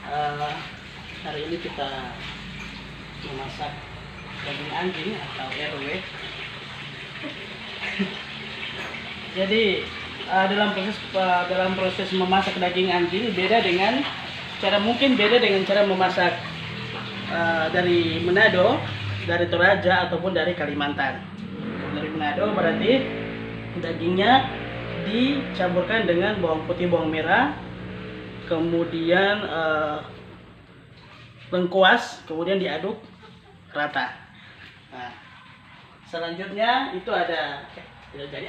Eh, hari ini kita memasak daging anjing atau RW. Jadi dalam proses memasak daging anjing mungkin beda dengan cara memasak dari Manado, dari Toraja ataupun dari Kalimantan. Dari Manado berarti dagingnya dicampurkan dengan bawang putih, bawang merah, kemudian lengkuas, kemudian diaduk rata. Nah, selanjutnya itu ada tidak jadi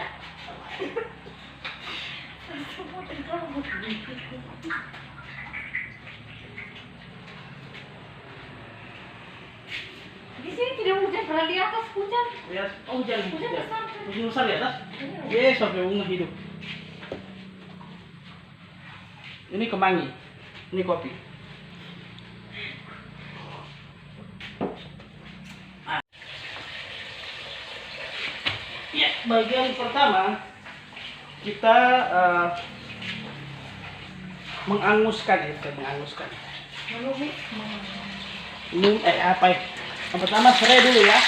Di sini tidak hujan, pernah di atas hujan. ya, hujan besar. hujan besar di atas. Yes, sampai bunga hidup. Ini kemangi, ini kopi. Ya, bagian pertama kita menganguskan. Yang pertama serai dulu ya.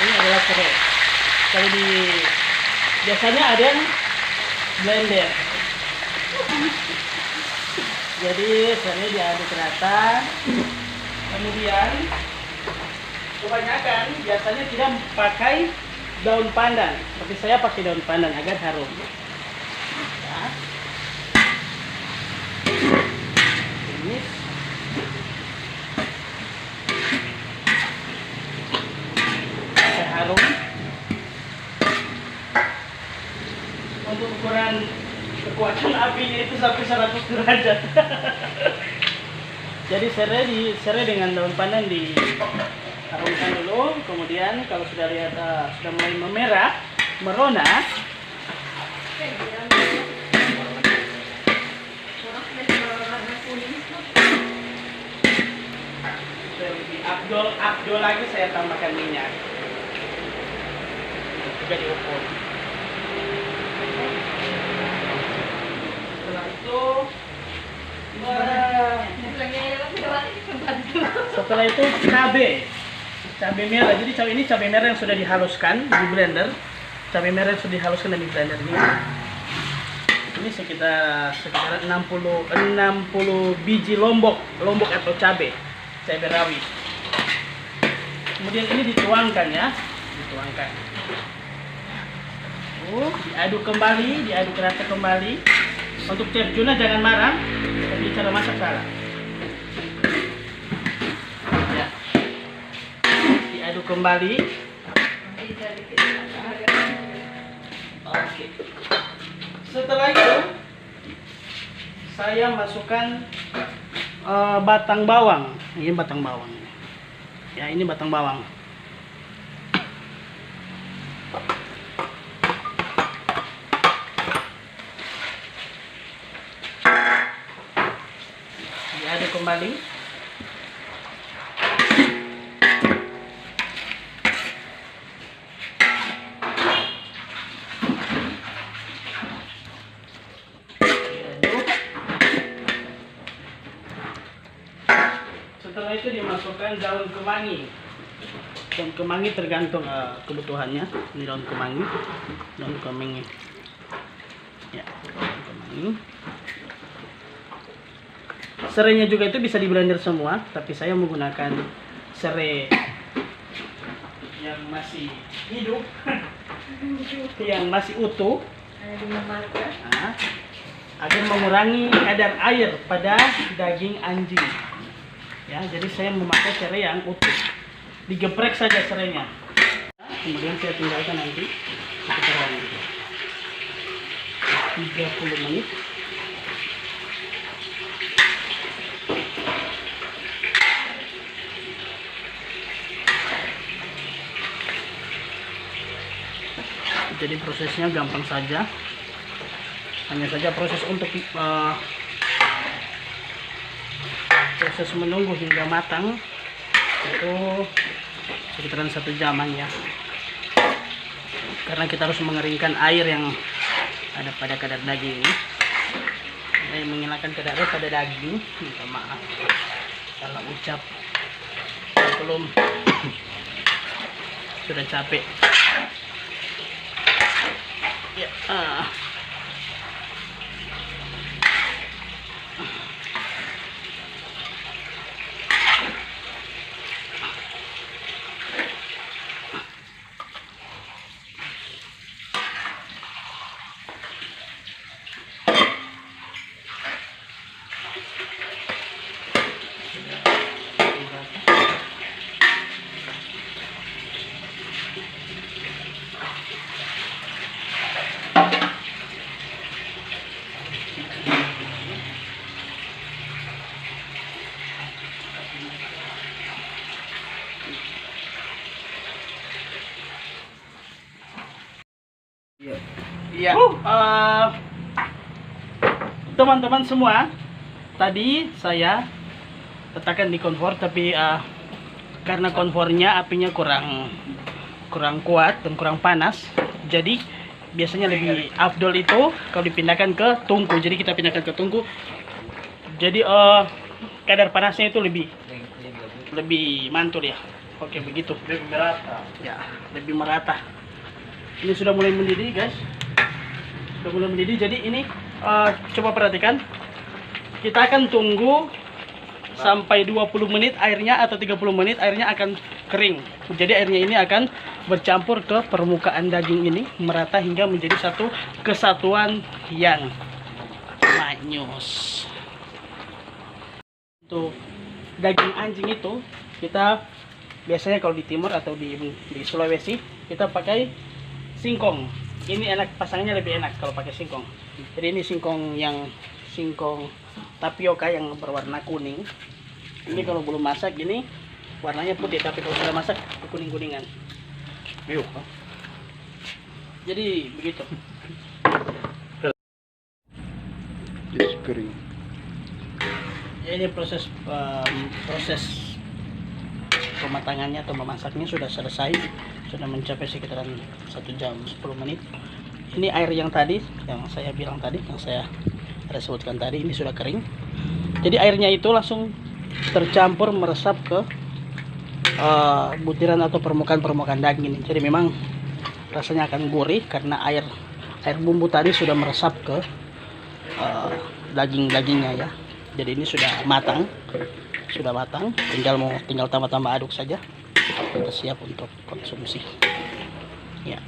Ini adalah serai. Kalau biasanya ada yang blender. Jadi serai diaduk rata. Kemudian kebanyakan biasanya tidak pakai daun pandan, tapi saya pakai daun pandan agar harum. Ya. Ini harum. Untuk ukuran kekuatan apinya itu sampai 100 derajat. Jadi serai dengan daun pandan diharumkan dulu. Kemudian kalau sudah lihat sudah mulai memerah, merona, lebih abdol lagi saya tambahkan minyak. Juga diukur. Setelah itu cabai merah. Jadi cabai merah yang sudah dihaluskan di blender. Cabai merah yang sudah dihaluskan di blender ini. Ini sekitar 60 biji lombok atau cabai rawit. Kemudian ini dituangkan ya, diaduk rata kembali. Untuk Chef Juna jangan marah, tapi cara masak salah. Ya. Diaduk kembali. Oke. Setelah itu saya masukkan batang bawang. Ini batang bawang. Ya, ini batang bawang. Diaduk kembali. Setelah itu dimasukkan daun kemangi. Daun kemangi tergantung kebutuhannya. Ini daun kemangi. Ya, daun kemangi. Serainya juga itu bisa di blender semua, tapi saya menggunakan serai yang masih hidup, yang masih utuh, agar mengurangi kadar air pada daging anjing. Ya, jadi saya memakai serai yang utuh, digeprek saja serainya. Kemudian saya tinggalkan nanti sekitar 30 menit. Jadi prosesnya gampang saja, hanya saja proses untuk proses menunggu hingga matang itu sekitaran 1 jaman ya. karena kita harus mengeringkan air yang ada pada kadar daging ini. Saya menghilangkan kadar air pada daging. Minta maaf salah ucap, belum sudah capek ya. Ya, teman-teman semua, tadi saya letakkan di kompor, tapi karena kompornya apinya kurang kuat dan kurang panas, jadi biasanya lebih afdol itu kalau dipindahkan ke tungku. Jadi kita pindahkan ke tungku, jadi kadar panasnya itu lebih mantul ya. Oke, begitu, lebih merata ya, lebih merata. Ini sudah mulai mendidih guys, sudah mulai mendidih. Jadi ini coba perhatikan, kita akan tunggu sampai 20 menit airnya, atau 30 menit airnya akan kering. Jadi airnya ini akan bercampur ke permukaan daging ini, merata hingga menjadi satu kesatuan yang manyus. Untuk daging anjing itu, kita biasanya kalau di timur atau di Sulawesi kita pakai singkong. Ini enak, pasangannya lebih enak kalau pakai singkong. Jadi ini singkong tapioka yang berwarna kuning. Ini kalau belum masak ini warnanya putih, tapi kalau sudah masak kuning-kuningan. Jadi begitu. Kering. Ya, ini proses pematangannya atau memasaknya sudah selesai, sudah mencapai sekitaran 1 jam 10 menit. Ini air yang tadi, yang saya bilang tadi, yang saya ada sebutkan tadi, ini sudah kering. Jadi airnya itu langsung tercampur meresap ke butiran atau permukaan daging ini. Jadi memang rasanya akan gurih karena air bumbu tadi sudah meresap ke dagingnya ya. Jadi ini sudah matang, tinggal tambah aduk saja, kita siap untuk konsumsi ya.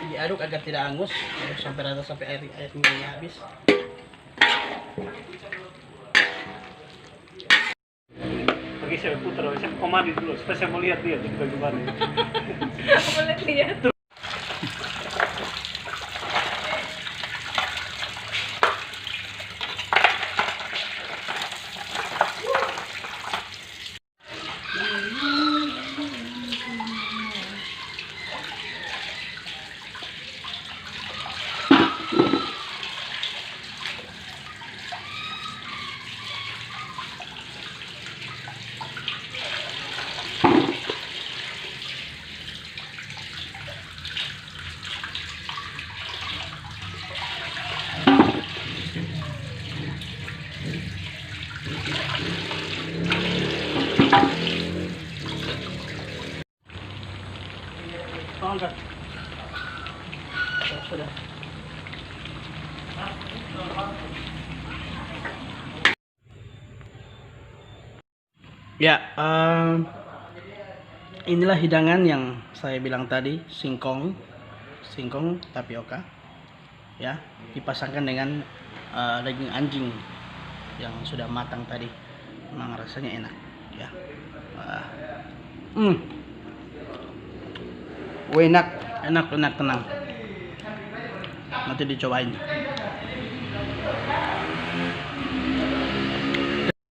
Diaduk agar tidak hangus, sampai rata, sampai airnya habis. Pergi saya putar, saya komando dulu, supaya saya mau lihat dia bagaimana. Boleh lihat. Angkat. Sudah. Ya, inilah hidangan yang saya bilang tadi, singkong tapioka. Ya, dipasangkan dengan daging anjing yang sudah matang tadi. Memang rasanya enak, ya. Enak, tenang. Nanti dicobain.